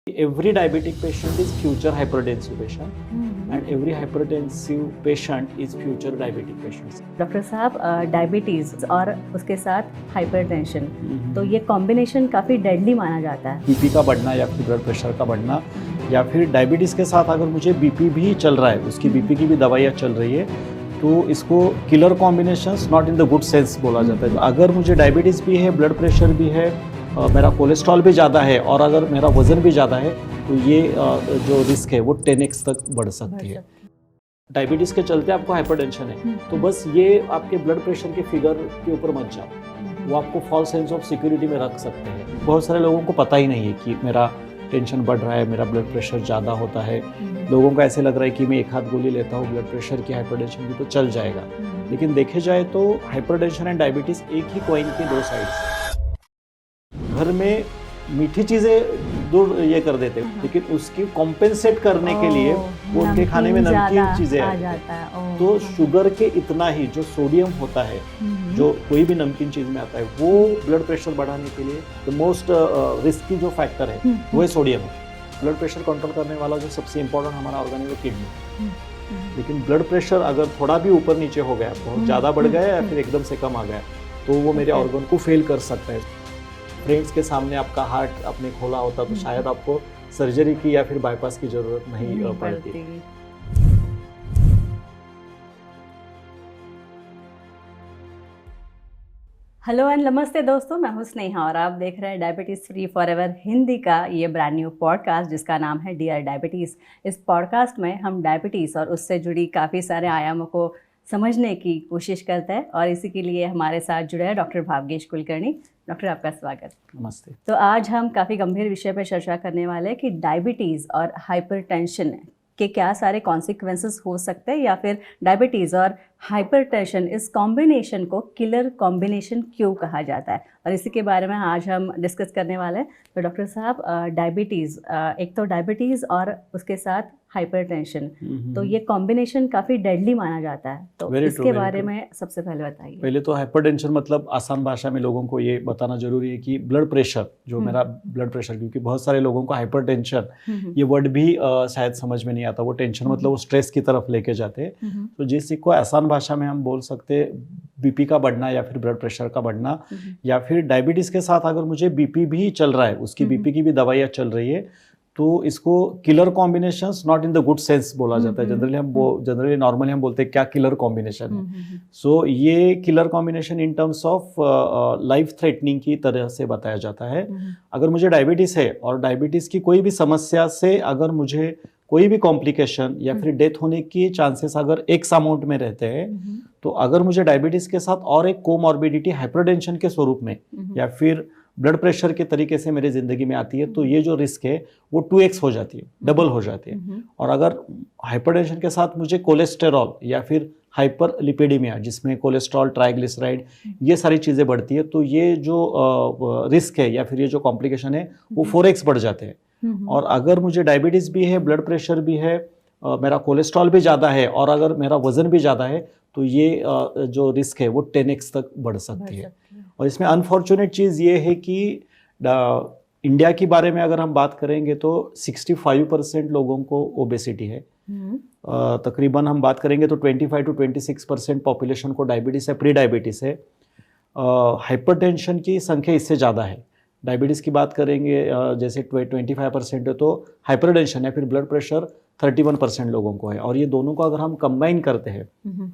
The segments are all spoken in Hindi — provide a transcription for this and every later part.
Every diabetic patient is future hypertensive patient and every hypertensive patient is future diabetic patients. Doctor साहब डायबिटीज़ और उसके साथ हाइपरटेंशन तो ये कॉम्बिनेशन काफ़ी डेडली माना जाता है। बीपी का बढ़ना या फिर ब्लड प्रेशर का बढ़ना या फिर डायबिटीज़ के साथ अगर मुझे बीपी भी चल रहा है, उसकी बीपी की भी दवाइयाँ चल रही है, तो इसको killer combinations not in the good sense बोला जाता है। अगर मुझे डायबिटीज़ भी है, ब्लड प्रेशर भी है, मेरा कोलेस्ट्रॉल भी ज़्यादा है और अगर मेरा वज़न भी ज़्यादा है तो ये जो रिस्क है वो 10x तक बढ़ सकती है। डायबिटीज़ के चलते आपको हाइपरटेंशन है तो बस ये आपके ब्लड प्रेशर के फिगर के ऊपर मत जाओ, वो आपको फॉल्स सेंस ऑफ सिक्योरिटी में रख सकते हैं। बहुत सारे लोगों को पता ही नहीं है कि मेरा टेंशन बढ़ रहा है, मेरा ब्लड प्रेशर ज़्यादा होता है। लोगों को ऐसे लग रहा है कि मैं एक हाथ गोली लेता हूँ ब्लड प्रेशर की, हाइपरटेंशन की, तो चल जाएगा। लेकिन देखे जाए तो हाइपरटेंशन एंड डायबिटीज़ एक ही कॉइन के दो साइड्स हैं। घर में मीठी चीज़ें दूर ये कर देते हैं, लेकिन उसकी कॉम्पेंसेट करने के लिए वो उनके खाने में नमकीन चीज़ें आ जाता है। तो शुगर के इतना ही जो सोडियम होता है, जो कोई भी नमकीन चीज़ में आता है, वो ब्लड प्रेशर बढ़ाने के लिए द मोस्ट रिस्की जो फैक्टर है वो है सोडियम है। ब्लड प्रेशर कंट्रोल करने वाला जो सबसे इम्पोर्टेंट हमारा ऑर्गन है वो किडनी। लेकिन ब्लड प्रेशर अगर थोड़ा भी ऊपर नीचे हो गया, बहुत ज़्यादा बढ़ गया या फिर एकदम से कम आ गया, तो वो मेरे ऑर्गन को फेल कर सकता है। फ्रेंड्स के सामने आपका हार्ट आपने खोला होता तो शायद आपको सर्जरी की या फिर बाईपास की जरूरत नहीं पड़ती। हेलो एंड नमस्ते दोस्तों, मैं हूं स्नेहा और आप देख रहे हैं डायबिटीज़ फ्री फॉरएवर हिंदी का ये ब्रांड न्यू पॉडकास्ट जिसका नाम है डियर डायबिटीज़। इस पॉडकास्ट में हम डायबिटीज़ और उससे जुड़ी काफ़ी सारे आयामों को समझने की कोशिश करते हैं और इसी के लिए हमारे साथ जुड़े हैं डॉक्टर भावगेश कुलकर्णी। डॉक्टर आपका स्वागत। नमस्ते। तो आज हम काफ़ी गंभीर विषय पर चर्चा करने वाले हैं कि डायबिटीज़ और हाइपरटेंशन के क्या सारे कॉन्सिक्वेंसेस हो सकते हैं या फिर डायबिटीज़ और हाइपरटेंशन इस कॉम्बिनेशन को किलर कॉम्बिनेशन क्यों कहा जाता है, और इसी के बारे में आज हम डिस्कस करने वाले हैं। तो डॉक्टर साहब, डायबिटीज़, एक तो डायबिटीज़ और उसके साथ हाइपरटेंशन, तो ये कॉम्बिनेशन काफ़ी डेडली माना जाता है, तो इसके बारे में सबसे पहले बताइए। पहले तो हाइपरटेंशन मतलब आसान भाषा में लोगों को ये बताना जरूरी है कि ब्लड प्रेशर, जो मेरा ब्लड प्रेशर, क्योंकि बहुत सारे लोगों को हाइपरटेंशन ये वर्ड भी शायद समझ में नहीं आता। वो टेंशन मतलब वो स्ट्रेस की तरफ लेके जाते हैं। तो जिसको आसान भाषा में हम बोल सकते हैं बीपी का बढ़ना या फिर ब्लड प्रेशर का बढ़ना या फिर डायबिटीज़ के साथ अगर मुझे बीपी भी चल रहा है, उसकी बीपी की भी दवाइयाँ चल रही है, तो इसको killer combinations not in the good sense बोला जाता है। जनरली नॉर्मली हम बोलते हैं क्या किलर कॉम्बिनेशन है। सो ये killer combination in terms of life threatening की तरह से बताया जाता है। अगर मुझे डायबिटीज़ है और डायबिटीज़ की कोई भी समस्या से अगर मुझे कोई भी कॉम्प्लिकेशन या फिर डेथ होने की चांसेस अगर एक अमाउंट में रहते हैं, तो अगर मुझे डायबिटीज़ के साथ और एक कोमॉर्बिडिटी हाइपरटेंशन के स्वरूप में या फिर ब्लड प्रेशर के तरीके से मेरी ज़िंदगी में आती है, तो ये जो रिस्क है वो 2x हो जाती है, डबल हो जाती है। और अगर हाइपरटेंशन के साथ मुझे कोलेस्टेरॉल या फिर हाइपरलिपिडेमिया, जिसमें कोलेस्ट्रॉल, ट्राइग्लिसराइड, ये सारी चीज़ें बढ़ती है, तो ये जो रिस्क है या फिर ये जो कॉम्प्लिकेशन है वो 4x बढ़ जाते हैं। और अगर मुझे डायबिटीज़ भी है, ब्लड प्रेशर भी है, मेरा कोलेस्ट्रॉल भी ज़्यादा है और अगर मेरा वज़न भी ज़्यादा है, तो ये जो रिस्क है वो 10x तक बढ़ सकती है। और इसमें अनफॉर्चुनेट चीज़ ये है कि इंडिया के बारे में अगर हम बात करेंगे तो 65% लोगों को ओबेसिटी है। तकरीबन हम बात करेंगे तो 25 to 26% पॉपुलेशन को डायबिटीज़ है, प्री डायबिटीज़ है। हाइपरटेंशन की संख्या इससे ज़्यादा है। डायबिटीज़ की बात करेंगे जैसे 25% है, तो हाइपरटेंशन या फिर ब्लड प्रेशर 31% लोगों को है। और ये दोनों को अगर हम कंबाइन करते हैं,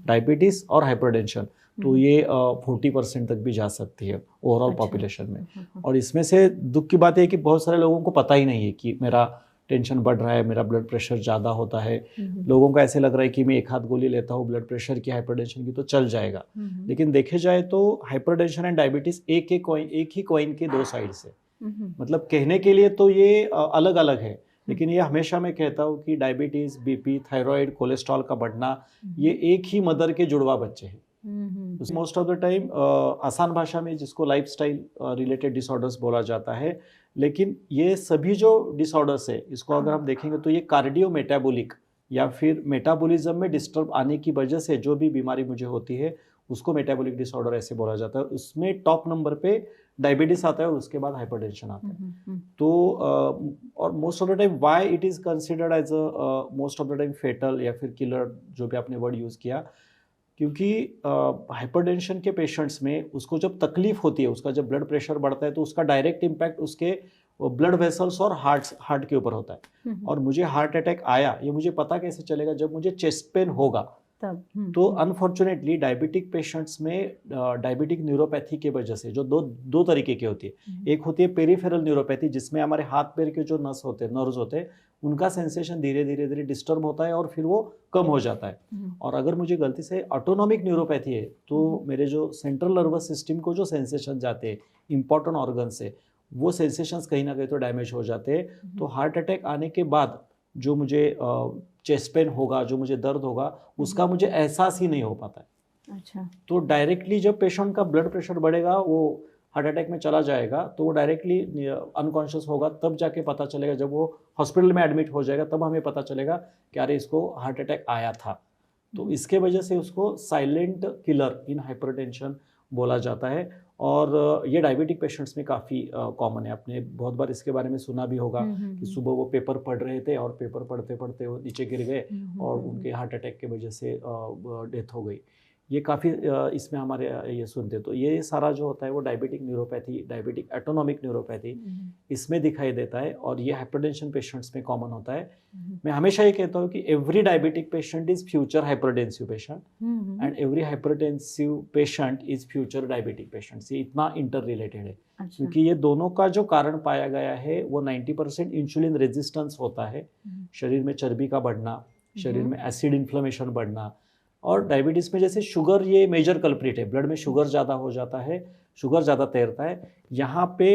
डायबिटीज़ और हाइपरटेंशन, तो ये 40% तक भी जा सकती है ओवरऑल पॉपुलेशन में। और इसमें से दुख की बात है कि बहुत सारे लोगों को पता ही नहीं है कि मेरा टेंशन बढ़ रहा है, मेरा ब्लड प्रेशर ज़्यादा होता है। लोगों को ऐसे लग रहा है कि मैं एक हाथ गोली लेता हूँ ब्लड प्रेशर की, हाइपरटेंशन की, तो चल जाएगा। लेकिन देखे जाए तो हाइपरटेंशन एंड डायबिटीज़ एक ही कॉइन के दो साइड्स है। मतलब कहने के लिए तो ये अलग अलग है, लेकिन ये हमेशा मैं कहता हूँ कि डायबिटीज़, बीपी, थायराइड, कोलेस्ट्रॉल का बढ़ना, ये एक ही मदर के जुड़वा बच्चे हैं। मोस्ट ऑफ द टाइम आसान भाषा में जिसको लाइफस्टाइल रिलेटेड डिसऑर्डर्स बोला जाता है, लेकिन ये सभी जो डिसऑर्डर्स है, इसको अगर हम देखेंगे तो ये कार्डियो मेटाबॉलिक या फिर मेटाबॉलिज्म में डिस्टर्ब आने की वजह से जो भी बीमारी मुझे होती है उसको मेटाबॉलिक डिसऑर्डर ऐसे बोला जाता है। उसमें टॉप नंबर पे डायबिटीज आता है और उसके बाद हाइपरटेंशन आता है। तो और most of the time why it is considered as a most of the time fatal या फिर किलर, जो भी आपने वर्ड यूज किया, क्योंकि हाइपरटेंशन के पेशेंट्स में उसको जब तकलीफ होती है, उसका जब ब्लड प्रेशर बढ़ता है तो उसका डायरेक्ट इम्पैक्ट उसके ब्लड वेसल्स और हार्ट के ऊपर होता है। और मुझे हार्ट अटैक आया ये मुझे पता कैसे चलेगा? जब मुझे चेस्ट पेन होगा तब। तो अनफॉर्चुनेटली डायबिटिक पेशेंट्स में डायबिटिक न्यूरोपैथी के वजह से जो दो तरीके की होती है। एक होती है पेरिफेरल न्यूरोपैथी, जिसमें हमारे हाथ पैर के जो नस होते हैं, नर्व्स होते हैं, उनका सेंसेशन धीरे धीरे डिस्टर्ब होता है और फिर वो कम हो जाता है। और अगर मुझे गलती से ऑटोनॉमिक न्यूरोपैथी है तो मेरे जो सेंट्रल नर्वस सिस्टम को जो सेंसेशन जाते हैं इंपॉर्टेंट ऑर्गन से, वो सेंसेशंस कहीं ना कहीं तो डैमेज हो जाते हैं। तो हार्ट अटैक आने के बाद जो मुझे चेस्ट पेन होगा, जो मुझे दर्द होगा, उसका मुझे एहसास ही नहीं हो पाता है। अच्छा। तो डायरेक्टली जब पेशेंट का ब्लड प्रेशर बढ़ेगा, वो हार्ट अटैक में चला जाएगा, तो वो डायरेक्टली अनकॉन्शियस होगा, तब जाके पता चलेगा। जब वो हॉस्पिटल में एडमिट हो जाएगा तब हमें पता चलेगा कि अरे इसको हार्ट अटैक आया था। तो इसके वजह से उसको साइलेंट किलर इन हाइपरटेंशन बोला जाता है। और ये डायबिटिक पेशेंट्स में काफ़ी कॉमन है। आपने बहुत बार इसके बारे में सुना भी होगा कि सुबह वो पेपर पढ़ रहे थे और पेपर पढ़ते पढ़ते वो नीचे गिर गए और उनके हार्ट अटैक के वजह से डेथ हो गई। ये काफ़ी इसमें हमारे ये सुनते। तो ये सारा जो होता है वो diabetic neuropathy, diabetic autonomic neuropathy, इसमें दिखाई देता है और ये हाइपरटेंशन पेशेंट्स में कॉमन होता है। मैं हमेशा ये कहता हूँ कि every diabetic patient is future hypertensive patient and every hypertensive patient is future diabetic patient. ये इतना इंटर रिलेटेड है। अच्छा। क्योंकि ये दोनों का जो कारण पाया गया है वो 90% इंसुलिन रेजिस्टेंस होता है, शरीर में चर्बी का बढ़ना, शरीर में एसिड इन्फ्लेमेशन बढ़ना। और डायबिटीज़ में जैसे शुगर ये मेजर कल्प्रिट है, ब्लड में शुगर ज़्यादा हो जाता है, शुगर ज़्यादा तैरता है। यहाँ पे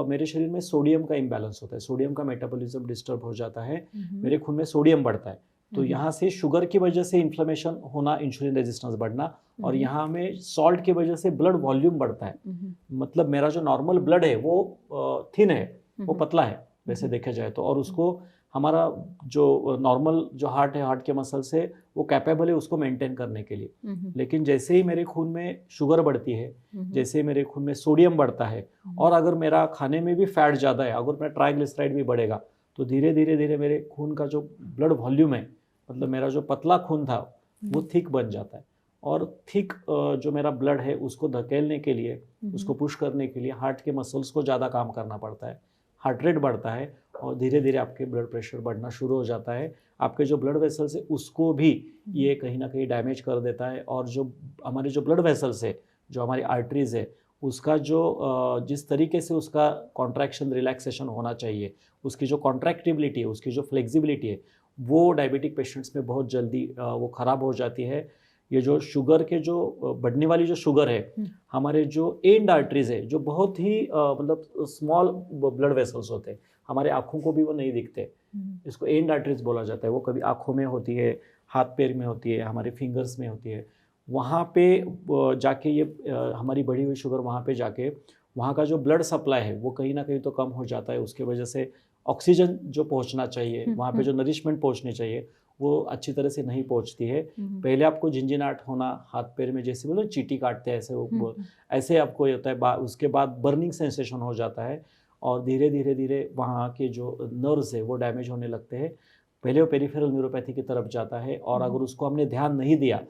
मेरे शरीर में सोडियम का इम्बैलेंस होता है, सोडियम का मेटाबॉलिज्म डिस्टर्ब हो जाता है, मेरे खून में सोडियम बढ़ता है। तो यहाँ से शुगर की वजह से इन्फ्लेमेशन होना, इंसुलिन रेजिस्टेंस बढ़ना, और यहाँ में सॉल्ट की वजह से ब्लड वॉल्यूम बढ़ता है। मतलब मेरा जो नॉर्मल ब्लड है वो थिन है, वो पतला है वैसे देखा जाए तो, और उसको हमारा जो नॉर्मल जो हार्ट है, हार्ट के मसल से वो कैपेबल है उसको मेंटेन करने के लिए। लेकिन जैसे ही मेरे खून में शुगर बढ़ती है, जैसे मेरे खून में सोडियम बढ़ता है, और अगर मेरा खाने में भी फैट ज़्यादा है, अगर मेरा ट्राइग्लिसराइड भी बढ़ेगा, तो धीरे धीरे मेरे खून का जो ब्लड वॉल्यूम है, मतलब मेरा जो पतला खून था वो थिक बन जाता है। और थिक जो मेरा ब्लड है उसको धकेलने के लिए, उसको पुश करने के लिए हार्ट के मसल्स को ज़्यादा काम करना पड़ता है, हार्ट रेट बढ़ता है और धीरे धीरे आपके ब्लड प्रेशर बढ़ना शुरू हो जाता है। आपके जो ब्लड वेसल्स है उसको भी ये कहीं ना कहीं डैमेज कर देता है। और जो हमारे जो ब्लड वेसल्स है, जो हमारी आर्टरीज है, उसका जो जिस तरीके से उसका कॉन्ट्रैक्शन रिलैक्सेशन होना चाहिए, उसकी जो कॉन्ट्रैक्टिबिलिटी है, उसकी जो फ्लेक्सिबिलिटी है, वो डायबिटिक पेशेंट्स में बहुत जल्दी वो ख़राब हो जाती है। ये जो शुगर के जो बढ़ने वाली जो शुगर है, हमारे जो एंड आर्टरीज है, जो बहुत ही मतलब स्मॉल ब्लड वेसल्स होते हैं, हमारे आँखों को भी वो नहीं दिखते, इसको एंड आर्टरीज बोला जाता है। वो कभी आँखों में होती है, हाथ पैर में होती है, हमारे फिंगर्स में होती है। वहाँ पे जाके ये हमारी बढ़ी हुई शुगर वहाँ पे जाके वहाँ का जो ब्लड सप्लाई है वो कहीं ना कहीं तो कम हो जाता है। उसके वजह से ऑक्सीजन जो पहुँचना चाहिए, वहाँ पे जो नरिशमेंट पहुँचनी चाहिए वो अच्छी तरह से नहीं पहुँचती है। पहले आपको झिंझिनाहट होना हाथ पैर में, जैसे बोलो चींटी काटते हैं ऐसे, वो ऐसे आपको होता है। उसके बाद बर्निंग सेंसेशन हो जाता है और धीरे धीरे वहाँ के जो नर्व्स है वो डैमेज होने लगते हैं। पहले वो पेरिफेरल न्यूरोपैथी की तरफ जाता है और अगर उसको हमने ध्यान नहीं दिया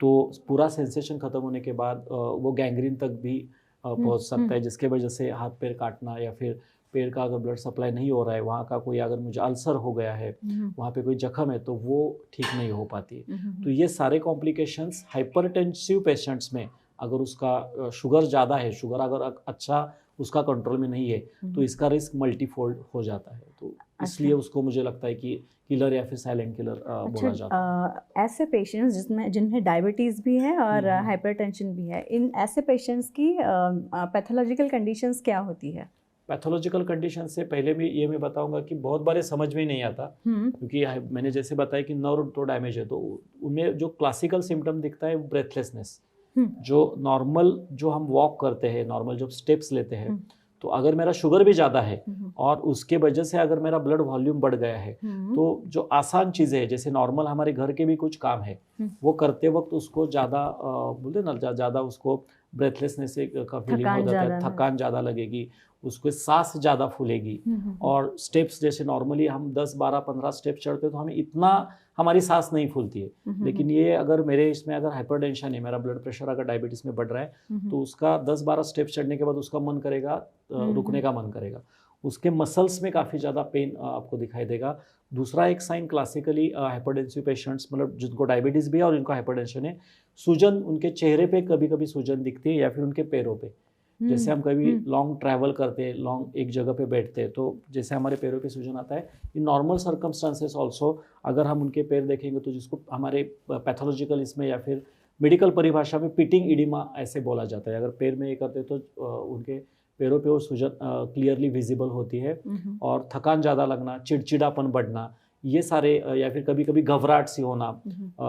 तो पूरा सेंसेशन खत्म होने के बाद वो गैंग्रीन तक भी पहुँच सकता है, जिसके वजह से हाथ पैर काटना, या फिर पैर का अगर ब्लड सप्लाई नहीं हो रहा है, वहाँ का कोई अगर मुझे अल्सर हो गया है, वहाँ पे कोई जख्म है, तो वो ठीक नहीं हो पाती। तो ये सारे कॉम्प्लिकेशंस हाइपरटेंसिव पेशेंट्स में, अगर उसका शुगर ज़्यादा है, शुगर अगर अच्छा उसका कंट्रोल में नहीं है, तो इसका रिस्क मल्टीफोल्ड हो जाता है। तो इसलिए उसको मुझे लगता है कि किलर या फिर साइलेंट किलर बोला जाता है। ऐसे पेशेंट्स जिन्हें डायबिटीज़ भी है और हाइपरटेंशन भी है, इन ऐसे पेशेंट्स की पैथोलॉजिकल कंडीशंस क्या होती है? पैथोलॉजिकल कंडीशन से पहले भी ये मैं बताऊंगा कि बहुत बार समझ में ही नहीं आता, क्योंकि मैंने जैसे बताया कि नर्व तो डैमेज है, तो उनमें जो क्लासिकल सिम्टम दिखता है वो ब्रेथलेसनेस, जो नॉर्मल जो हम वॉक करते हैं, नॉर्मल जो स्टेप्स लेते हैं, तो अगर मेरा शुगर भी ज़्यादा है और उसके वजह से अगर मेरा ब्लड वॉल्यूम बढ़ गया है, तो जो आसान चीज़ें हैं, जैसे नॉर्मल हमारे घर के भी कुछ काम है, वो करते वक्त उसको ज़्यादा बोलते ना, ज़्यादा उसको ब्रेथलेसनेस का फीलिंग हो थकान जाता है, ज़्यादा थकान ज़्यादा लगेगी, उसको सांस ज़्यादा फूलेगी। और स्टेप्स जैसे नॉर्मली हम 10 12 15 स्टेप चढ़ते हैं तो हमें इतना हमारी सांस नहीं फूलती है, लेकिन ये अगर मेरे इसमें अगर हाइपरटेंशन है, मेरा ब्लड प्रेशर अगर डायबिटीज में बढ़ रहा है तो उसका 10 12 स्टेप चढ़ने के बाद उसका मन करेगा रुकने का मन करेगा, उसके मसल्स में काफ़ी ज़्यादा पेन आपको दिखाई देगा। दूसरा एक साइन क्लासिकली हाइपरटेंसिव पेशेंट्स, मतलब जिनको डायबिटीज़ भी है और जिनको हाइपरटेंशन है, सूजन उनके चेहरे पे कभी कभी सूजन दिखती है या फिर उनके पैरों पे। जैसे हम कभी लॉन्ग ट्रैवल करते हैं, लॉन्ग एक जगह पे बैठते हैं, तो जैसे हमारे पैरों पे सूजन आता है, इन नॉर्मल सर्कमस्टांसेस ऑल्सो अगर हम उनके पैर देखेंगे तो जिसको हमारे पैथोलॉजिकल इसमें या फिर मेडिकल परिभाषा में पिटिंग इडिमा ऐसे बोला जाता है। अगर पैर में ये करते तो उनके पैरों पे वो सूजन क्लियरली विजिबल होती है। और थकान ज़्यादा लगना, चिड़चिड़ापन बढ़ना, ये सारे या फिर कभी कभी घबराहट सी होना,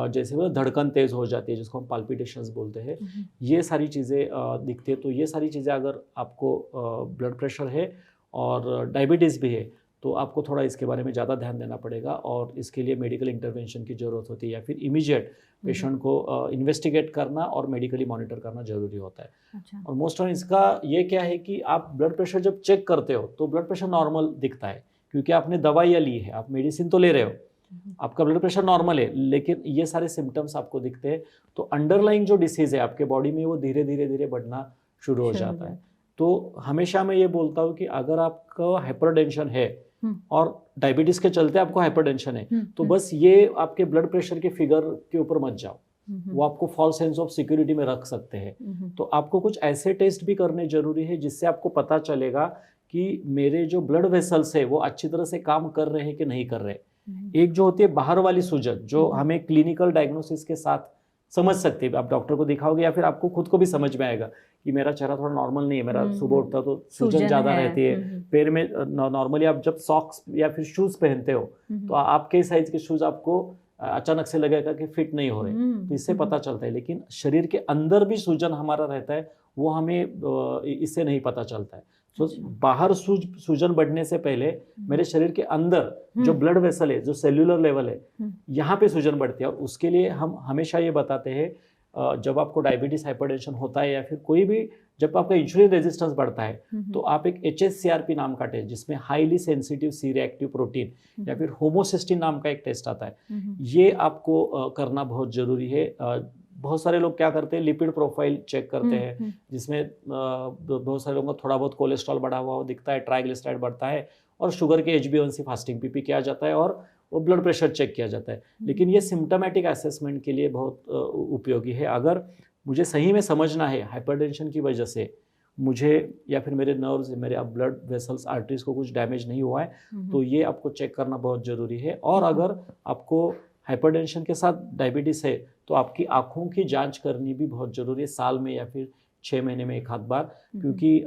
जैसे वो धड़कन तेज हो जाती है जिसको हम पाल्पिटेशंस बोलते हैं, ये सारी चीज़ें दिखती है। तो ये सारी चीज़ें अगर आपको ब्लड प्रेशर है और डायबिटीज़ भी है तो आपको थोड़ा इसके बारे में ज़्यादा ध्यान देना पड़ेगा और इसके लिए मेडिकल इंटरवेंशन की ज़रूरत होती है या फिर इमीडिएट पेशेंट को इन्वेस्टिगेट करना और मेडिकली मॉनिटर करना ज़रूरी होता है। अच्छा। और मोस्ट ऑफ इसका ये क्या है कि आप ब्लड प्रेशर जब चेक करते हो तो ब्लड प्रेशर नॉर्मल दिखता है क्योंकि आपने दवाइयाँ ली है, आप मेडिसिन तो ले रहे हो, आपका ब्लड प्रेशर नॉर्मल है, लेकिन ये सारे सिम्टम्स आपको दिखते हैं तो अंडरलाइंग जो डिसीज़ है आपके बॉडी में वो धीरे धीरे धीरे बढ़ना शुरू हो जाता है। तो हमेशा मैं ये बोलता हूँ कि अगर आपका हाइपरटेंशन है और डायबिटीज़ के चलते आपको हाइपरटेंशन है तो बस ये आपके ब्लड प्रेशर के फिगर के ऊपर मत जाओ, वो आपको फॉल्स सेंस ऑफ सिक्योरिटी में रख सकते हैं। तो आपको कुछ ऐसे टेस्ट भी करने जरूरी है जिससे आपको पता चलेगा कि मेरे जो ब्लड वेसल्स है वो अच्छी तरह से काम कर रहे हैं कि नहीं कर रहे। एक जो होती है बाहर वाली सूजन जो हमें क्लिनिकल डायग्नोसिस के साथ समझ सकते हैं, आप डॉक्टर को दिखाओगे या फिर आपको खुद को भी समझ में आएगा कि मेरा चेहरा थोड़ा नॉर्मल नहीं है, मेरा सुबह उठता तो सूजन ज़्यादा रहती है पैर में। नॉर्मली आप जब सॉक्स या फिर शूज़ पहनते हो तो आपके साइज के शूज़ आपको अचानक से लगेगा कि फिट नहीं हो रहे, तो इससे पता चलता है। लेकिन शरीर के अंदर भी सूजन हमारा रहता है, वो हमें इससे नहीं पता चलता है। तो बाहर सूजन बढ़ने से पहले मेरे शरीर के अंदर जो ब्लड वेसल है, जो सेल्यूलर लेवल है, यहाँ पे सूजन बढ़ती है। और उसके लिए हम हमेशा ये बताते हैं जब आपको डायबिटीज हाइपरटेंशन होता है या फिर कोई भी जब आपका इंसुलिन रेजिस्टेंस बढ़ता है तो आप एक HSCRP नाम का टेस्ट जिसमें highly sensitive C reactive protein या फिर होमोसिस्टिन नाम का एक टेस्ट आता है, ये आपको करना बहुत जरूरी है। बहुत सारे लोग क्या करते हैं, लिपिड प्रोफाइल चेक करते हैं जिसमें बहुत सारे लोगों को थोड़ा बहुत कोलेस्ट्रॉल बढ़ा हुआ दिखता है, ट्राइग्लिसराइड बढ़ता है और शुगर के HbA1c फास्टिंग PP किया जाता है और वो ब्लड प्रेशर चेक किया जाता है। लेकिन ये सिम्टोमेटिक असेसमेंट के लिए बहुत उपयोगी है। अगर मुझे सही में समझना है हाइपरटेंशन की वजह से मुझे या फिर मेरे नर्व्स, मेरे ब्लड वेसल्स, आर्टरीज को कुछ डैमेज नहीं हुआ है, तो ये आपको चेक करना बहुत ज़रूरी है। और अगर आपको हाइपरटेंशन के साथ डायबिटीज़ है तो आपकी आँखों की जांच करनी भी बहुत ज़रूरी है, साल में या फिर 6 महीने में एक आध बार, क्योंकि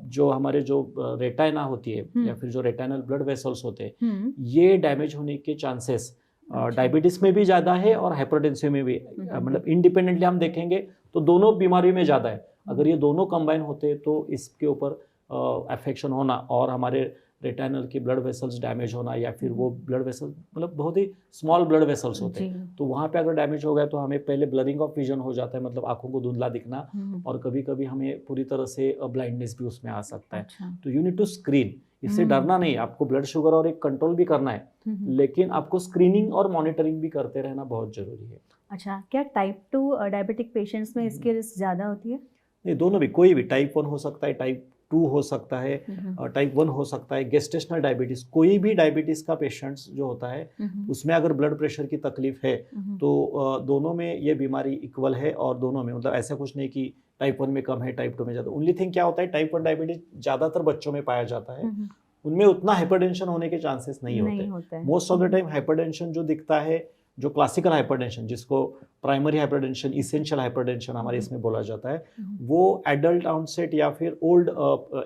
जो हमारे जो रेटाइना होती है या फिर जो रेटाइनल ब्लड वेसल्स होते हैं ये डैमेज होने के चांसेस डायबिटीज़ में भी ज़्यादा है और हाइपरटेंसिव में भी, मतलब इंडिपेंडेंटली हम देखेंगे तो दोनों बीमारियों में ज़्यादा है। अगर ये दोनों कंबाइन होते हैं तो इसके ऊपर अफेक्शन होना और हमारे रेटाइनल की ब्लड वेसल्स डैमेज होना या फिर वो ब्लड वेसल मतलब बहुत ही स्मॉल ब्लड वेसल्स होते हैं तो वहाँ पे अगर डैमेज हो गया तो हमें पहले ब्लरिंग ऑफ विजन हो जाता है, मतलब आंखों को धुंधला दिखना और कभी कभी हमें पूरी तरह से ब्लाइंडनेस भी उसमें आ सकता है। तो यू नीड टू स्क्रीन, इससे डरना नहीं, आपको ब्लड शुगर और एक कंट्रोल भी करना है, लेकिन आपको स्क्रीनिंग और मॉनिटरिंग भी करते रहना बहुत जरूरी है। अच्छा, क्या टाइप 2 डायबिटिक पेशेंट्स में इसकी रिस्क ज़्यादा होती है? नहीं, दोनों भी, कोई भी टाइप 1 हो सकता है, टाइप 2 हो सकता है, टाइप 1 हो सकता है, गेस्टेशनल डायबिटीज़, कोई भी डायबिटीज़ का पेशेंट्स जो होता है उसमें अगर ब्लड प्रेशर की तकलीफ है तो दोनों में ये बीमारी इक्वल है और दोनों में, मतलब ऐसा कुछ नहीं कि टाइप 1 में कम है टाइप 2 में ज़्यादा। ओनली थिंग क्या होता है, टाइप 1 डायबिटीज़ ज़्यादातर बच्चों में पाया जाता है, उनमें उतना हाइपरटेंशन होने के चांसेस नहीं होते। Most of the time hypertension जो दिखता है, जो क्लासिकल हाइपरटेंशन जिसको प्राइमरी हाइपरटेंशन, इसेंशियल हाइपरटेंशन हमारे इसमें बोला जाता है, वो एडल्ट आउटसेट या फिर ओल्ड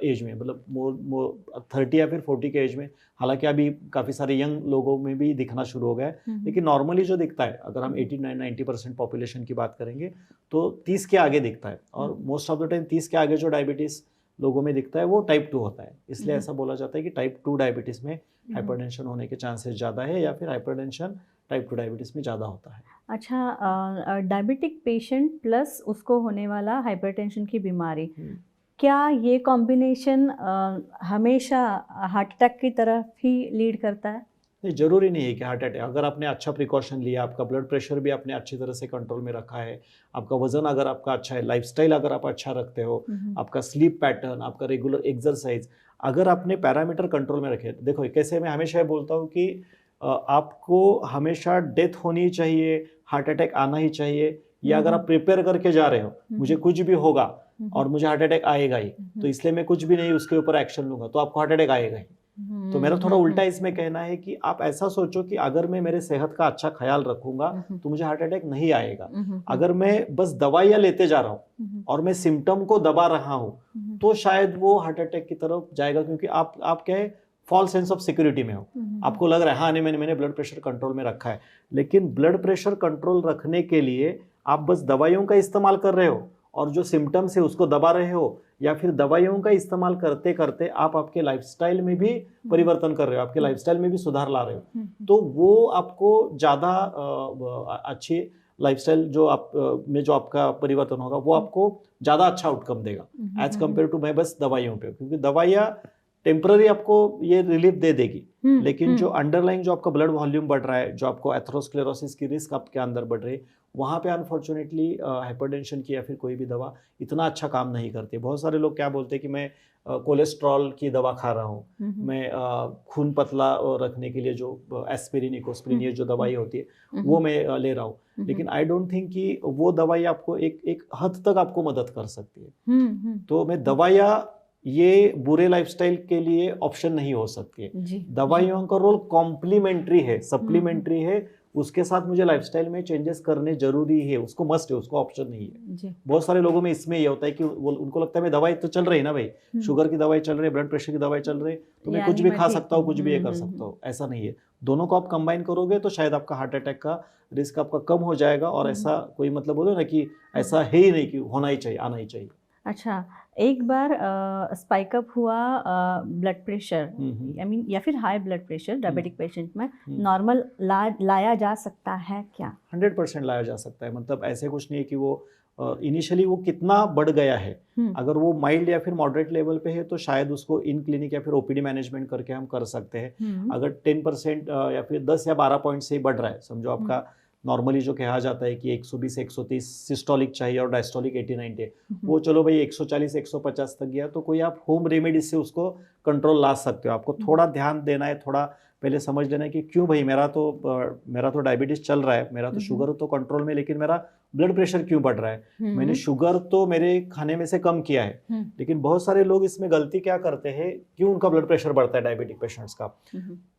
एज में, मतलब 30 या फिर 40 के एज में, हालांकि अभी काफ़ी सारे यंग लोगों में भी दिखना शुरू हो गया है, लेकिन नॉर्मली जो दिखता है अगर हम 89-90% पॉपुलेशन की बात करेंगे तो 30 के आगे दिखता है और मोस्ट ऑफ द टाइम 30 के आगे जो डायबिटीज़ लोगों में दिखता है वो टाइप 2 होता है। इसलिए ऐसा बोला जाता है कि टाइप 2 डायबिटीज़ में हाइपरटेंशन होने के चांसेस ज़्यादा है या फिर हाइपरटेंशन टाइप 2 डायबिटीज़ में ज़्यादा होता है। अच्छा, डायबिटिक पेशेंट प्लस उसको होने वाला हाइपरटेंशन की बीमारी, क्या ये कॉम्बिनेशन हमेशा हार्ट अटैक की तरफ ही लीड करता है? नहीं, जरूरी नहीं है कि हार्ट अटैक। अगर आपने अच्छा प्रिकॉशन लिया, आपका ब्लड प्रेशर भी आपने अच्छी तरह से कंट्रोल में रखा है, आपका वजन अगर आपका अच्छा है, लाइफस्टाइल अगर आप अच्छा रखते हो, आपका स्लीप पैटर्न, आपका रेगुलर एक्सरसाइज, अगर आपने पैरामीटर कंट्रोल में रखे। देखो कैसे, मैं हमेशा ये बोलता हूँ कि आपको हमेशा डेथ होनी चाहिए, हार्ट अटैक आना ही चाहिए, या अगर आप प्रिपेयर करके जा रहे हो मुझे कुछ भी होगा और मुझे हार्ट अटैक आएगा ही, तो इसलिए मैं कुछ भी नहीं उसके ऊपर एक्शन लूंगा, तो आपको हार्ट अटैक आएगा ही। तो मेरा थोड़ा उल्टा इसमें कहना है कि आप ऐसा सोचो कि अगर मैं मेरे सेहत का अच्छा ख्याल रखूंगा तो मुझे हार्ट अटैक नहीं आएगा। अगर मैं बस दवाइयां लेते जा रहा हूँ और मैं सिम्टम को दबा रहा हूँ तो शायद वो हार्ट अटैक की तरफ जाएगा, क्योंकि आप क्या है, फॉल्स सेंस ऑफ सिक्योरिटी में हो। आपको लग रहा है हाँ नहीं, मैंने ब्लड प्रेशर कंट्रोल में रखा है, लेकिन ब्लड प्रेशर कंट्रोल रखने के लिए आप बस दवाइयों का इस्तेमाल कर रहे हो और जो सिम्टम्स है उसको दबा रहे हो, या फिर दवाइयों का इस्तेमाल करते करते आप आपके लाइफस्टाइल में भी परिवर्तन कर रहे हो, आपके लाइफस्टाइल में भी सुधार ला रहे हो, तो वो आपको ज़्यादा अच्छी लाइफस्टाइल जो आप में जो आपका परिवर्तन होगा वो आपको ज़्यादा अच्छा आउटकम देगा एज कम्पेयर टू मैं बस दवाइयों पे, क्योंकि दवाइयाँ टेम्पररी आपको ये रिलीफ दे देगी, लेकिन जो अंडरलाइंग जो आपका ब्लड वॉल्यूम बढ़ रहा है, जो आपको एथेरोस्क्लेरोसिस की रिस्क आपके अंदर बढ़ रही है, वहाँ पे अनफॉर्चुनेटली हाइपरटेंशन की या फिर कोई भी दवा इतना अच्छा काम नहीं करती। बहुत सारे लोग क्या बोलते हैं कि मैं कोलेस्ट्रॉल की दवा खा रहा हूँ, मैं खून पतला रखने के लिए जो एस्पिरिन, इकोस्पिरिन, ये जो दवाई होती है वो मैं ले रहा हूँ, लेकिन आई डोंट थिंक कि वो दवाई आपको एक हद तक आपको मदद कर सकती है। तो मैं दवाइयाँ ये बुरे लाइफस्टाइल के लिए ऑप्शन नहीं हो सकती है। दवाइयों का रोल कॉम्प्लीमेंट्री है, सप्लीमेंट्री है, उसके साथ मुझे लाइफस्टाइल में चेंजेस करने जरूरी है, उसको मस्ट है, उसको ऑप्शन नहीं है। बहुत सारे लोगों में इसमें ये होता है कि उनको लगता है मैं दवाई तो चल रही है ना भाई, शुगर की दवाई चल रही है, ब्लड प्रेशर की दवाई चल रही है, तो मैं कुछ भी खा सकता हूँ, कुछ भी ये कर सकता हूँ। ऐसा नहीं है, दोनों को आप कंबाइन करोगे तो शायद आपका हार्ट अटैक का रिस्क आपका कम हो जाएगा। और ऐसा कोई मतलब बोलो ना कि ऐसा है ही नहीं कि होना ही चाहिए, आना ही चाहिए। अच्छा, एक बार स्पाइक अप हुआ ब्लड प्रेशर, आई मीन या फिर high blood pressure diabetic patient में, नॉर्मल लाया जा सकता है क्या? 100% लाया जा सकता है। मतलब ऐसे कुछ नहीं है कि वो इनिशियली वो कितना बढ़ गया है, अगर वो माइल्ड या फिर मॉडरेट लेवल पे है तो शायद उसको इन क्लिनिक या फिर ओपीडी मैनेजमेंट करके हम कर सकते हैं। अगर 10% या फिर 10 या 12 पॉइंट से बढ़ रहा है, समझो आपका नॉर्मली जो कहा जाता है कि 120 130 सिस्टोलिक चाहिए और डायस्टोलिक 80-90, वो चलो भाई 140 150 तक गया तो कोई आप होम रेमेडीज से उसको कंट्रोल ला सकते हो। आपको थोड़ा ध्यान देना है, थोड़ा पहले समझ लेना है कि क्यों भाई मेरा तो डायबिटीज चल रहा है, मेरा तो शुगर तो कंट्रोल में, लेकिन मेरा ब्लड प्रेशर क्यों बढ़ रहा है। मैंने शुगर तो मेरे खाने में से कम किया है, लेकिन बहुत सारे लोग इसमें गलती क्या करते हैं, क्यों उनका ब्लड प्रेशर बढ़ता है डायबिटिक पेशेंट्स का,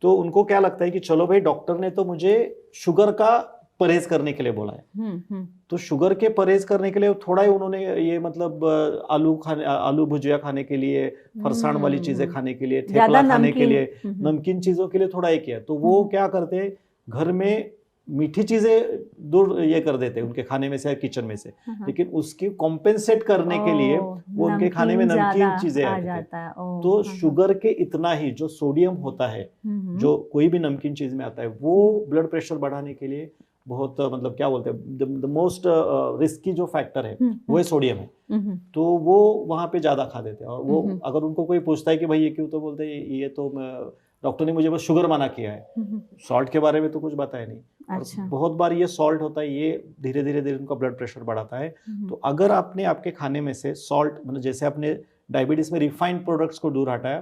तो उनको क्या लगता है कि चलो भाई डॉक्टर ने तो मुझे शुगर का परहेज करने के लिए बोला है, तो शुगर के परहेज करने के लिए थोड़ा ही उन्होंने ये मतलब आलू भुजिया खाने के लिए, फरसाण वाली चीजें खाने के लिए, थेपला खाने के लिए, नमकीन चीजों के लिए थोड़ा ही किया, तो वो क्या करते हैं घर में मीठी चीजें दूर ये कर देते हैं उनके खाने में से, किचन में से, लेकिन उसकी कॉम्पेंसेट करने के लिए वो उनके खाने में नमकीन चीजें आ जाता है। तो शुगर के इतना ही जो सोडियम होता है जो कोई भी नमकीन चीज में आता है, वो ब्लड प्रेशर बढ़ाने के लिए बहुत मतलब क्या बोलते हैं द मोस्ट रिस्की जो फैक्टर है वो है सोडियम है, तो वो वहाँ पे ज्यादा खा देते हैं। और वो अगर उनको कोई पूछता है कि भाई ये क्यों, तो बोलते हैं ये तो डॉक्टर ने मुझे बस शुगर मना किया है, सॉल्ट के बारे में तो कुछ बताया नहीं। अच्छा। और बहुत बार ये सॉल्ट होता है, ये धीरे धीरे उनका ब्लड प्रेशर बढ़ाता है। तो अगर आपने आपके खाने में से सॉल्ट, मतलब जैसे आपने डायबिटीज में रिफाइंड प्रोडक्ट्स को दूर हटाया,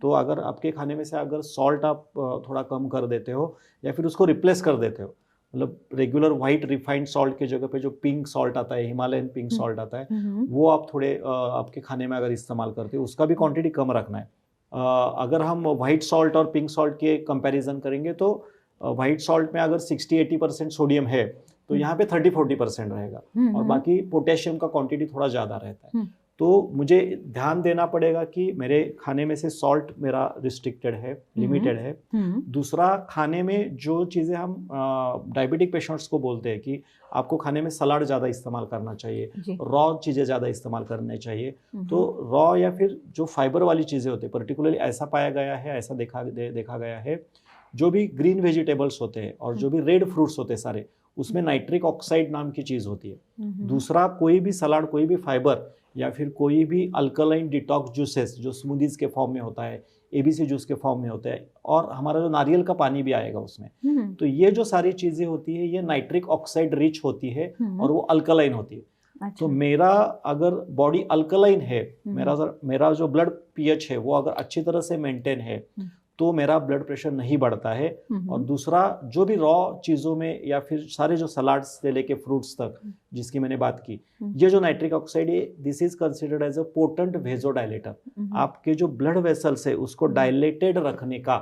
तो अगर आपके खाने में से अगर सॉल्ट आप थोड़ा कम कर देते हो या फिर उसको रिप्लेस कर देते हो, मतलब रेगुलर व्हाइट रिफाइंड सॉल्ट के जगह पे जो पिंक सॉल्ट आता है, हिमालयन पिंक सॉल्ट आता है, वो आप थोड़े आपके खाने में अगर इस्तेमाल करते हो, उसका भी क्वांटिटी कम रखना है। अगर हम व्हाइट सॉल्ट और पिंक सॉल्ट के कंपैरिजन करेंगे तो व्हाइट सॉल्ट में अगर 60-80% सोडियम है तो यहाँ पे 30-40% रहेगा, और बाकी पोटेशियम का क्वांटिटी थोड़ा ज़्यादा रहता है। तो मुझे ध्यान देना पड़ेगा कि मेरे खाने में से सॉल्ट मेरा रिस्ट्रिक्टेड है, लिमिटेड है। दूसरा, खाने में जो चीज़ें हम डायबिटिक पेशेंट्स को बोलते हैं कि आपको खाने में सलाद ज़्यादा इस्तेमाल करना चाहिए, रॉ चीज़ें ज़्यादा इस्तेमाल करनी चाहिए। तो रॉ या फिर जो फाइबर वाली चीज़ें होती है, पर्टिकुलरली ऐसा पाया गया है, ऐसा देखा गया है, जो भी ग्रीन वेजिटेबल्स होते हैं और जो भी रेड फ्रूट्स होते हैं सारे, उसमें नाइट्रिक ऑक्साइड नाम की चीज़ होती है। दूसरा, कोई भी सलाद, कोई भी फाइबर या फिर कोई भी अल्कलाइन डिटॉक्स जूसेस जो स्मूदीज के फॉर्म में होता है, एबीसी जूस के फॉर्म में होता है, और हमारा जो नारियल का पानी भी आएगा उसमें, तो ये जो सारी चीज़ें होती है ये नाइट्रिक ऑक्साइड रिच होती है और वो अल्कलाइन होती है। अच्छा। तो मेरा अगर बॉडी अल्कलाइन है, मेरा जो ब्लड पीएच है वो अगर अच्छी तरह से मेंटेन है, तो मेरा ब्लड प्रेशर नहीं बढ़ता है। और दूसरा, जो भी रॉ चीज़ों में या फिर सारे जो सलाड्स से लेके फ्रूट्स तक जिसकी मैंने बात की, ये जो नाइट्रिक ऑक्साइड है, this is considered as a potent vasodilator. आपके जो ब्लड वेसल्स है उसको डायलेटेड रखने का,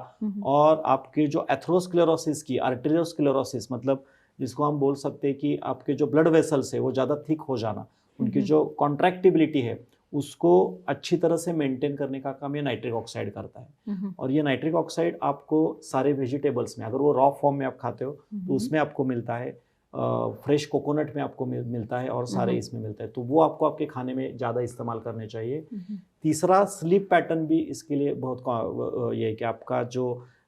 और आपके जो एथेरोस्क्लेरोसिस की, आर्टेरियोस्क्लेरोसिस मतलब जिसको हम बोल सकते हैं कि आपके जो ब्लड वेसल्स है वो ज़्यादा थिक हो जाना, उनकी जो कॉन्ट्रैक्टिबिलिटी है उसको अच्छी तरह से मेंटेन करने का काम ये नाइट्रिक ऑक्साइड करता है। और ये नाइट्रिक ऑक्साइड आपको सारे वेजिटेबल्स में, अगर वो रॉ फॉर्म में आप खाते हो तो उसमें आपको मिलता है, फ्रेश कोकोनट में आपको मिलता है, और सारे इसमें मिलता है, तो वो आपको आपके खाने में ज़्यादा इस्तेमाल करने चाहिए। तीसरा, स्लीप पैटर्न भी इसके लिए बहुत ये है कि आपका जो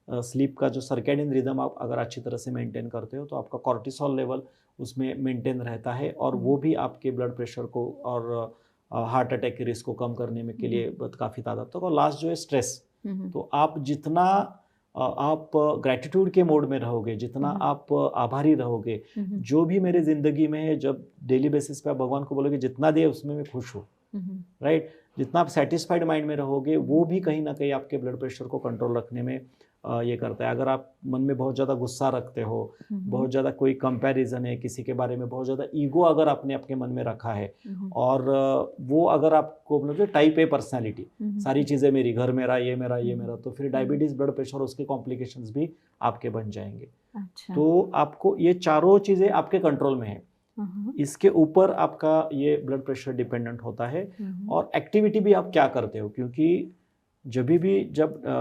स्लीप का जो सर्केडियन रिदम आप अगर अच्छी तरह से मेंटेन करते हो तो आपका कॉर्टिसोल लेवल उसमें मेंटेन रहता है, और वो भी आपके ब्लड प्रेशर को और हार्ट अटैक के रिस्क को कम करने में के लिए काफ़ी तादाद तक। और लास्ट जो है स्ट्रेस, तो आप जितना आप ग्रैटिट्यूड के मोड में रहोगे, जितना आप आभारी रहोगे, जो भी मेरे ज़िंदगी में है, जब डेली बेसिस पे आप भगवान को बोलोगे जितना दिए उसमें मैं खुश हूँ, राइट, जितना आप सेटिस्फाइड माइंड में रहोगे, वो भी कहीं ना कहीं आपके ब्लड प्रेशर को कंट्रोल रखने में ये करता है। अगर आप मन में बहुत ज़्यादा गुस्सा रखते हो, बहुत ज़्यादा कोई कंपैरिजन है किसी के बारे में, बहुत ज़्यादा ईगो अगर आपने आपके मन में रखा है, और वो अगर आपको मतलब टाइप ए पर्सनैलिटी, सारी चीज़ें मेरी, घर मेरा, ये मेरा, ये मेरा, तो फिर डायबिटीज़, ब्लड प्रेशर, उसके कॉम्प्लिकेशंस भी आपके बन जाएंगे। अच्छा। तो आपको ये चारों चीज़ें आपके कंट्रोल में है, इसके ऊपर आपका ये ब्लड प्रेशर डिपेंडेंट होता है। और एक्टिविटी भी आप क्या करते हो, क्योंकि जब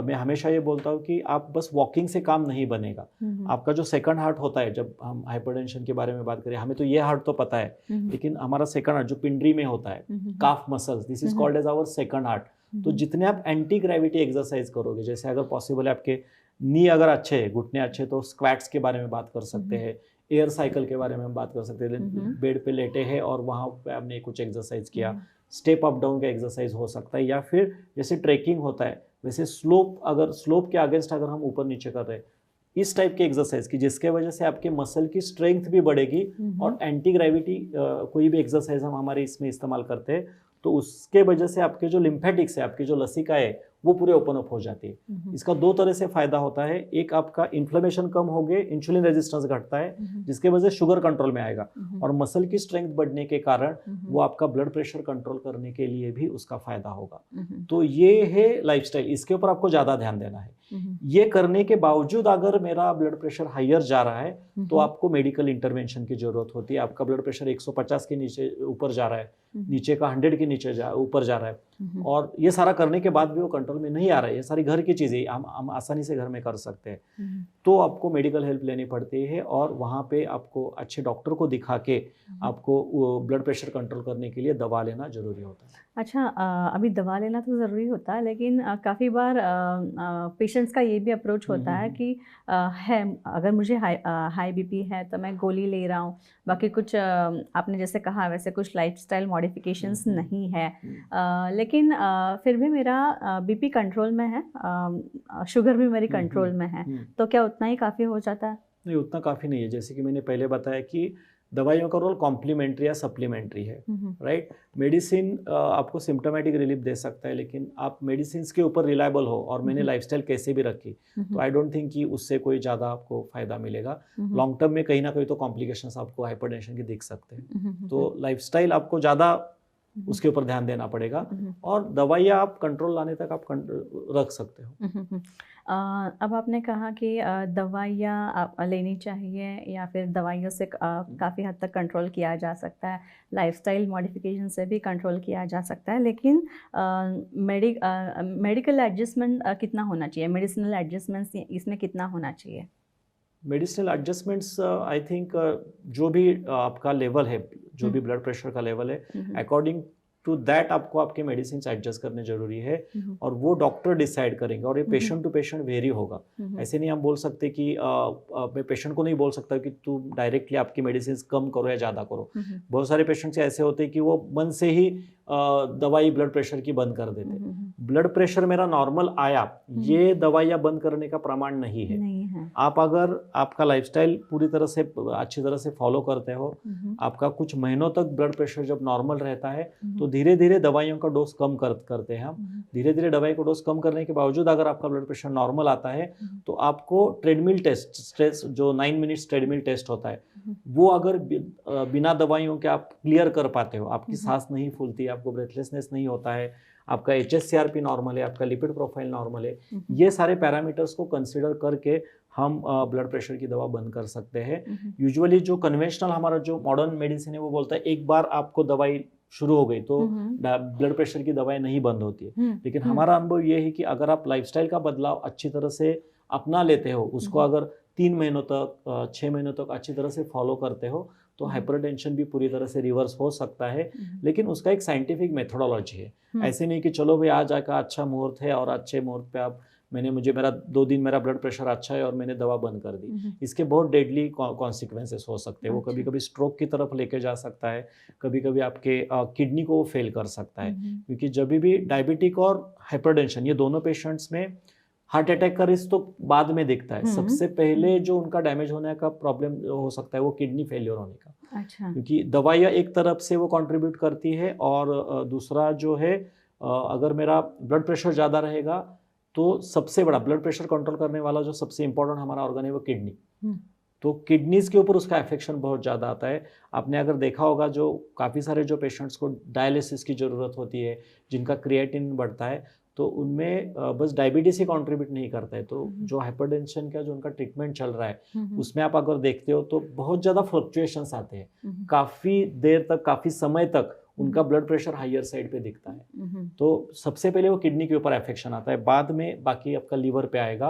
मैं हमेशा ये बोलता हूँ कि आप बस वॉकिंग से काम नहीं बनेगा। आपका जो सेकंड हार्ट होता है, जब हम हाइपरटेंशन के बारे में बात करें, हमें तो ये हार्ट तो पता है, लेकिन हमारा सेकंड हार्ट जो पिंडरी में होता है, calf muscles, this is called as our second heart. तो जितने आप एंटी ग्रेविटी एक्सरसाइज करोगे, जैसे अगर पॉसिबल है आपके नी अगर अच्छे है, घुटने अच्छे, तो स्क्वैट्स के बारे में बात कर सकते हैं, एयर साइकिल के बारे में हम बात कर सकते हैं, बेड पे लेटे हैं और वहाँ पे आपने कुछ एक्सरसाइज किया, स्टेप अप डाउन का एक्सरसाइज हो सकता है, या फिर जैसे ट्रेकिंग होता है वैसे स्लोप के अगेंस्ट अगर हम ऊपर नीचे कर रहे हैं, इस टाइप की एक्सरसाइज की, जिसके वजह से आपके मसल की स्ट्रेंथ भी बढ़ेगी। और एंटी ग्रेविटी कोई भी एक्सरसाइज हम हमारे इसमें इस्तेमाल करते हैं तो उसके वजह से आपके जो लिम्फेटिक्स है, आपकी जो लसिका है, वो पूरे ओपन अप हो जाती है। इसका दो तरह से फायदा होता है, एक आपका इन्फ्लेमेशन कम हो गए, इंसुलिन रेजिस्टेंस घटता है, जिसके वजह से शुगर कंट्रोल में आएगा, और मसल की स्ट्रेंथ बढ़ने के कारण वो आपका ब्लड प्रेशर कंट्रोल करने के लिए भी उसका फायदा होगा। तो ये है लाइफस्टाइल, इसके ऊपर आपको ज्यादा ध्यान देना है। ये करने के बावजूद अगर मेरा ब्लड प्रेशर हायर जा रहा है तो आपको मेडिकल इंटरवेंशन की जरूरत होती है। आपका ब्लड प्रेशर 150 के नीचे ऊपर जा रहा है, नीचे का 100 के नीचे ऊपर जा रहा है, और ये सारा करने के बाद भी वो कंट्रोल में नहीं आ रहा है, ये सारी घर की चीज़ें हम आसानी से घर में कर सकते हैं, तो आपको मेडिकल हेल्प लेनी पड़ती है, और वहाँ पे आपको अच्छे डॉक्टर को दिखा के आपको ब्लड प्रेशर कंट्रोल करने के लिए दवा लेना जरूरी होता है। अच्छा, अभी दवा लेना तो ज़रूरी होता है, लेकिन काफ़ी बार पेशेंट्स का ये भी अप्रोच होता है कि अगर मुझे हाई बीपी है तो मैं गोली ले रहा हूँ, बाकी कुछ आपने जैसे कहा वैसे कुछ लाइफस्टाइल मॉडिफिकेशंस नहीं है, लेकिन फिर भी मेरा बीपी कंट्रोल में है, शुगर भी मेरी कंट्रोल में है, तो क्या उतना ही काफ़ी हो जाता है? नहीं, उतना काफ़ी नहीं है। जैसे कि मैंने पहले बताया कि दवाइयों का रोल कॉम्प्लीमेंट्री या सप्लीमेंट्री है, राइट। मेडिसिन आपको सिम्टोमेटिक रिलीफ दे सकता है, लेकिन आप मेडिसिन के ऊपर रिलायबल हो, और मैंने लाइफस्टाइल कैसे भी रखी, तो आई डोंट थिंक कि उससे कोई ज़्यादा आपको फायदा मिलेगा। लॉन्ग टर्म में कहीं ना कहीं तो कॉम्प्लिकेशंस आपको हाइपरटेंशन के दिख सकते हैं, तो लाइफस्टाइल आपको ज़्यादा उसके ऊपर ध्यान देना पड़ेगा, और दवाइयाँ आप कंट्रोल लाने तक आप रख सकते हो। अब आपने कहा कि दवाइयाँ लेनी चाहिए, या फिर दवाइयों से काफ़ी हद तक कंट्रोल किया जा सकता है, लाइफस्टाइल मॉडिफिकेशन से भी कंट्रोल किया जा सकता है, लेकिन मेडिकल एडजस्टमेंट कितना होना चाहिए, मेडिसिनल एडजस्टमेंट्स इसमें कितना होना चाहिए? मेडिसिनल एडजस्टमेंट्स आई थिंक जो भी आपका लेवल है, जो भी ब्लड प्रेशर का लेवल है, अकॉर्डिंग टू दैट आपको आपके मेडिसिन एडजस्ट करने जरूरी है, और वो डॉक्टर डिसाइड करेंगे, और ये पेशेंट टू पेशेंट वेरी होगा। ऐसे नहीं हम बोल सकते कि मैं पेशेंट को नहीं बोल सकता कि तू डायरेक्टली आपकी मेडिसिन कम करो या ज़्यादा करो। बहुत सारे पेशेंट्स ऐसे होते हैं कि वो मन से ही दवाई ब्लड प्रेशर की बंद कर देते। ब्लड प्रेशर मेरा नॉर्मल आया, ये दवाइयाँ बंद करने का प्रमाण नहीं है। आप अगर आपका लाइफस्टाइल पूरी तरह से अच्छी तरह से फॉलो करते हो, आपका कुछ महीनों तक ब्लड प्रेशर जब नॉर्मल रहता है तो धीरे धीरे दवाइयों का डोज कम करते हैं हम। धीरे धीरे दवाई का डोज कम करने के बावजूद अगर आपका ब्लड प्रेशर नॉर्मल आता है तो आपको ट्रेडमिल टेस्ट, स्ट्रेस जो 9 मिनट्स ट्रेडमिल टेस्ट होता है, वो अगर बिना दवाइयों के आप क्लियर कर पाते हो, आपकी सांस नहीं फूलती, आपको ब्रेथलेसनेस नहीं होता है, आपका HSCRP नॉर्मल है, आपका लिपिड प्रोफाइल नॉर्मल है, ये सारे पैरामीटर्स को कंसिडर करके हम ब्लड प्रेशर की दवा बंद कर सकते हैं। यूजुअली जो कन्वेंशनल हमारा जो मॉडर्न मेडिसिन है वो बोलता है एक बार आपको दवाई शुरू हो गई तो ब्लड प्रेशर की दवाई नहीं बंद होती है। लेकिन हमारा अनुभव ये है कि अगर आप लाइफस्टाइल का बदलाव अच्छी तरह से अपना लेते हो, उसको अगर 3 महीनों तक 6 महीनों तक अच्छी तरह से फॉलो करते हो तो हाइपरटेंशन भी पूरी तरह से रिवर्स हो सकता है। लेकिन उसका एक साइंटिफिक मेथोडोलॉजी है। ऐसे नहीं कि चलो भाई आज का अच्छा मुहूर्त है और अच्छे मुहूर्त पे आप मेरा 2 दिन मेरा ब्लड प्रेशर अच्छा है और मैंने दवा बंद कर दी। इसके बहुत डेडली कॉन्सिक्वेंसेस हो सकते हैं। वो कभी कभी स्ट्रोक की तरफ लेके जा सकता है, कभी कभी आपके किडनी को वो फेल कर सकता है। क्योंकि जब भी डायबिटिक और हाइपरटेंशन ये दोनों पेशेंट्स में हार्ट अटैक का रिस्क तो बाद में दिखता है, सबसे पहले जो उनका डैमेज होने का प्रॉब्लम हो सकता है वो किडनी फेलियर होने का। अच्छा। क्योंकि दवाइयाँ एक तरफ से वो कंट्रीब्यूट करती है, और दूसरा जो है अगर मेरा ब्लड प्रेशर ज़्यादा रहेगा तो सबसे बड़ा ब्लड प्रेशर कंट्रोल करने वाला जो सबसे इंपॉर्टेंट हमारा ऑर्गन है वो किडनी। तो किडनीज के ऊपर उसका अफेक्शन बहुत ज़्यादा आता है। आपने अगर देखा होगा जो काफ़ी सारे जो पेशेंट्स को डायलिसिस की ज़रूरत होती है, जिनका क्रिएटिन बढ़ता है, तो उनमें बस डायबिटीज ही कंट्रीब्यूट नहीं करता है। तो जो हाइपरटेंशन का जो उनका ट्रीटमेंट चल रहा है उसमें आप अगर देखते हो तो बहुत ज़्यादा फ्लक्चुएशंस आते हैं, काफ़ी देर तक, काफ़ी समय तक उनका ब्लड प्रेशर हायर साइड पे दिखता है। तो सबसे पहले वो किडनी के ऊपर अफेक्शन आता है, बाद में बाकी आपका लीवर पे आएगा,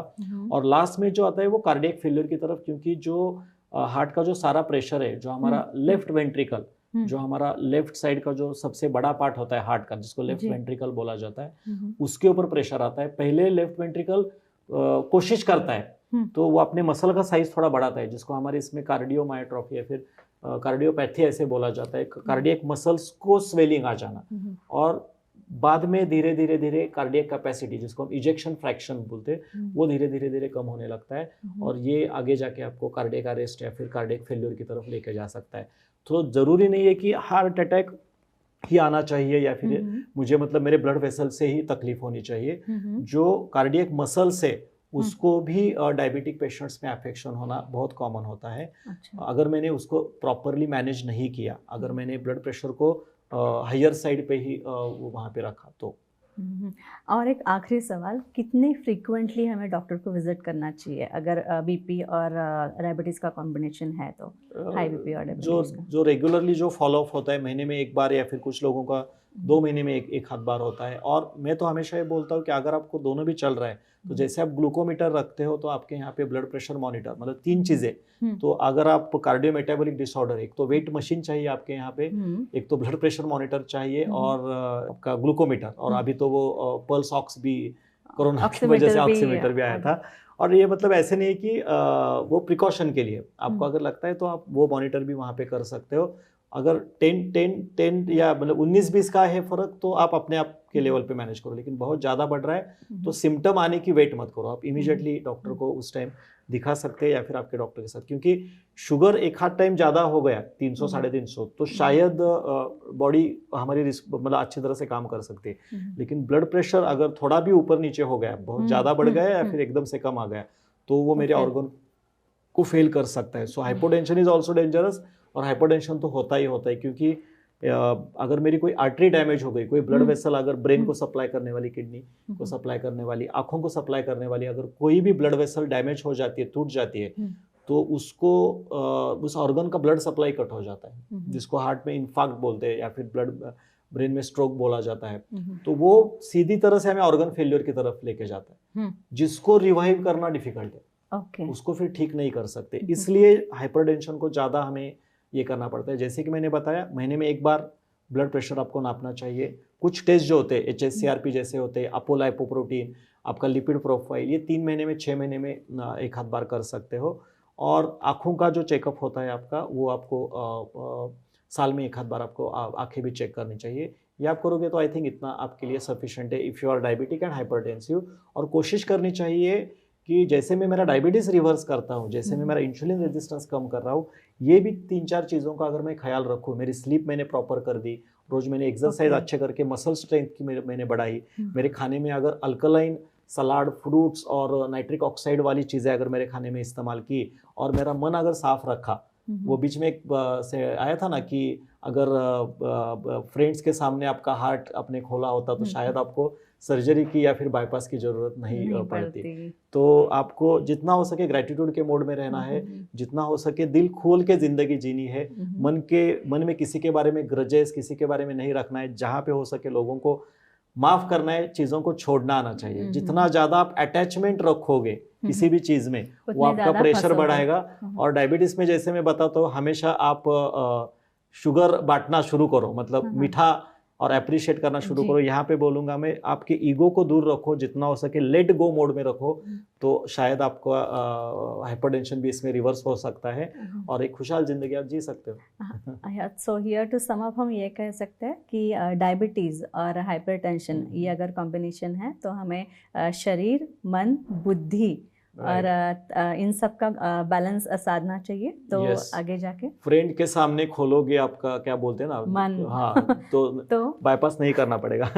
और लास्ट में जो आता है वो कार्डियक फेलियर की तरफ। क्योंकि जो हार्ट का जो सारा प्रेशर है, जो हमारा लेफ्ट वेंट्रिकल, जो हमारा लेफ्ट साइड का जो सबसे बड़ा पार्ट होता है हार्ट का, जिसको लेफ्ट वेंट्रिकल बोला जाता है, उसके ऊपर प्रेशर आता है। पहले लेफ्ट वेंट्रिकल कोशिश करता है तो वो अपने मसल का साइज थोड़ा बढ़ाता है, जिसको हमारे इसमें कार्डियोमायोट्रोफी या फिर कार्डियोपैथी ऐसे बोला जाता है, कार्डियक मसल्स को स्वेलिंग आ जाना। और बाद में धीरे धीरे धीरे कार्डियक कैपेसिटी, जिसको हम इजेक्शन फ्रैक्शन बोलते हैं, वो धीरे धीरे धीरे कम होने लगता है, और ये आगे जाके आपको कार्डियक अरेस्ट या फिर कार्डियक फेल्योर की तरफ लेके जा सकता है। तो ज़रूरी नहीं है कि हार्ट अटैक ही आना चाहिए या फिर मुझे मतलब मेरे ब्लड वेसल से ही तकलीफ होनी चाहिए। जो कार्डियक मसल से उसको भी डायबिटिक पेशेंट्स में अफेक्शन होना बहुत कॉमन होता है। अच्छा। अगर मैंने उसको प्रॉपरली मैनेज नहीं किया, अगर मैंने ब्लड प्रेशर को हायर साइड पे ही वहाँ पे रखा तो। और एक आखिरी सवाल, कितने फ्रीक्वेंटली हमें डॉक्टर को विजिट करना चाहिए अगर बीपी और डायबिटीज़ का कॉम्बिनेशन है तो? हाई बीपी और डायबिटीज़ जो रेगुलरली जो फॉलोअप होता है महीने में एक बार, या फिर कुछ लोगों का 2 महीने में एक आध बार होता है। और मैं तो हमेशा ये बोलता हूँ कि अगर आपको दोनों भी चल रहा है तो जैसे आप ग्लूकोमीटर रखते हो तो आपके यहाँ पे ब्लड प्रेशर मॉनिटर, मतलब 3 चीज़ें। तो अगर आप कार्डियोमेटाबॉलिक डिसऑर्डर, एक तो वेट मशीन चाहिए आपके यहाँ पे, एक तो ब्लड प्रेशर मॉनिटर चाहिए, और आपका ग्लूकोमीटर, और अभी तो वो पल्स ऑक्स भी कोरोना की वजह से ऑक्सीमीटर भी आया था। और ये मतलब ऐसे नहीं है कि वो प्रिकॉशन के लिए आपको अगर लगता है तो आप वो मॉनिटर भी वहाँ पे कर सकते हो। अगर 10 या मतलब 19-20 का है फर्क तो आप अपने आप के लेवल पे मैनेज करो। लेकिन बहुत ज़्यादा बढ़ रहा है तो सिम्टम आने की वेट मत करो, आप इमीडिएटली डॉक्टर को उस टाइम दिखा सकते हैं या फिर आपके डॉक्टर के साथ। क्योंकि शुगर एक हाथ टाइम ज़्यादा हो गया 300 350 तो शायद बॉडी हमारी मतलब अच्छी तरह से काम कर सकती है। लेकिन ब्लड प्रेशर अगर थोड़ा भी ऊपर नीचे हो गया, बहुत ज़्यादा बढ़ गया या फिर एकदम से कम आ गया, तो वो मेरे ऑर्गन को फेल कर सकता है। सो हाइपोटेंशन इज ऑल्सो डेंजरस, और हाइपोटेंशन तो होता ही होता है। क्योंकि अगर मेरी कोई आर्टरी डैमेज हो गई, कोई ब्लड वेसल अगर ब्रेन को सप्लाई करने वाली, किडनी को सप्लाई करने वाली, आंखों को सप्लाई करने वाली, अगर कोई भी ब्लड वेसल डैमेज हो जाती है, टूट जाती है, तो उसको उस ऑर्गन का ब्लड सप्लाई कट हो जाता है, जिसको हार्ट में इन्फार्क्ट बोलते हैं या फिर ब्रेन में स्ट्रोक बोला जाता है। तो वो सीधी तरह से हमें ऑर्गन फेल्योर की तरफ लेके जाता है, जिसको रिवाइव करना डिफिकल्ट है। उसको फिर ठीक नहीं कर सकते। इसलिए हाइपरटेंशन को ज़्यादा हमें ये करना पड़ता है। जैसे कि मैंने बताया, महीने में एक बार ब्लड प्रेशर आपको नापना चाहिए। कुछ टेस्ट जो होते हैं HSCRP जैसे होते हैं, अपोलाइपोप्रोटीन, आपका लिपिड प्रोफाइल, ये 3 महीने में 6 महीने में एक आध बार कर सकते हो। और आँखों का जो चेकअप होता है आपका, वो आपको साल में एक आध बार आपको आँखें भी चेक करनी चाहिए। ये आप करोगे तो आई थिंक इतना आपके लिए सफिशिएंट है if you are diabetic and hypertensive. और कोशिश करनी चाहिए कि जैसे मैं मेरा डायबिटीज़ रिवर्स करता हूँ, जैसे मैं मेरा इंसुलिन रेजिस्टेंस कम कर रहा हूँ, ये भी 3-4 चीज़ों का अगर मैं ख्याल रखूँ, मेरी स्लीप मैंने प्रॉपर कर दी, रोज़ मैंने एक्सरसाइज अच्छे करके मसल स्ट्रेंथ की मैंने बढ़ाई, मेरे खाने में अगर अल्कलाइन सलाद, फ्रूट्स और नाइट्रिक ऑक्साइड वाली चीज़ें अगर मेरे खाने में इस्तेमाल की, और मेरा मन अगर साफ रखा, वो बीच में एक से आया था ना कि अगर फ्रेंड्स के सामने आपका हार्ट अपने खोला होता तो शायद आपको सर्जरी की या फिर बाईपास की ज़रूरत नहीं पड़ती। तो आपको जितना हो सके ग्रैटिट्यूड के मोड में रहना है, जितना हो सके दिल खोल के ज़िंदगी जीनी है, मन में किसी के बारे में ग्रजेस, किसी के बारे में नहीं रखना है, जहाँ पे हो सके लोगों को माफ़ करना है, चीज़ों को छोड़ना आना चाहिए। जितना ज़्यादा आप अटैचमेंट रखोगे किसी भी चीज़ में, वो आपका प्रेशर बढ़ाएगा। और डायबिटीज़ में जैसे मैं बताता हूँ, हमेशा आप शुगर बांटना शुरू करो, मतलब मीठा और अप्रिशिएट करना शुरू करो। यहाँ पे बोलूँगा मैं, आपके ईगो को दूर रखो, जितना हो सके लेट गो मोड में रखो, तो शायद आपका हाइपरटेंशन भी इसमें रिवर्स हो सकता है और एक खुशहाल ज़िंदगी आप जी सकते हो। So here to sum up हम ये कह सकते हैं कि डायबिटीज़ और हाइपरटेंशन ये अगर कॉम्बिनेशन है तो हमें शरीर, मन, बुद्धि और इन सब का बैलेंस साधना चाहिए, तो आगे जाके फ्रेंड के सामने खोलोगे आपका क्या बोलते हैं ना मन, हाँ, तो बाईपास नहीं करना पड़ेगा।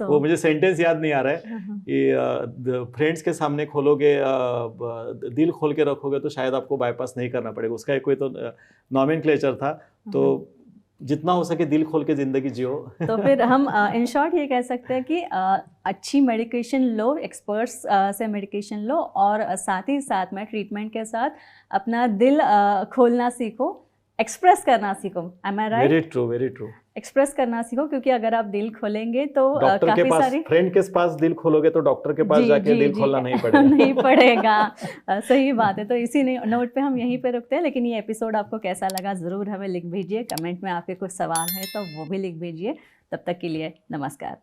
वो मुझे सेंटेंस याद नहीं आ रहा है कि फ्रेंड्स के सामने खोलोगे, दिल खोल के रखोगे तो शायद आपको बाईपास नहीं करना पड़ेगा। उसका कोई तो नॉमेनक्लेचर था। तो जितना हो सके दिल खोल के ज़िंदगी जियो। तो फिर हम इन शॉर्ट ये कह सकते हैं कि अच्छी मेडिकेशन लो, एक्सपर्ट्स से मेडिकेशन लो, और साथ ही साथ में ट्रीटमेंट के साथ अपना दिल खोलना सीखो, एक्सप्रेस करना सीखो। Am I right? Very true, very true. Express करना सीखो, क्योंकि अगर आप दिल खोलेंगे तो डॉक्टर के पास, फ्रेंड के पास दिल खोलोगे तो डॉक्टर के पास जाके दिल खोलना नहीं पड़ेगा। नहीं पड़ेगा। सही बात है। तो इसी नोट पे हम यहीं पे रुकते हैं। लेकिन ये एपिसोड आपको कैसा लगा ज़रूर हमें लिख भेजिए, कमेंट में आपके कुछ सवाल है तो वो भी लिख भेजिए। तब तक के लिए नमस्कार।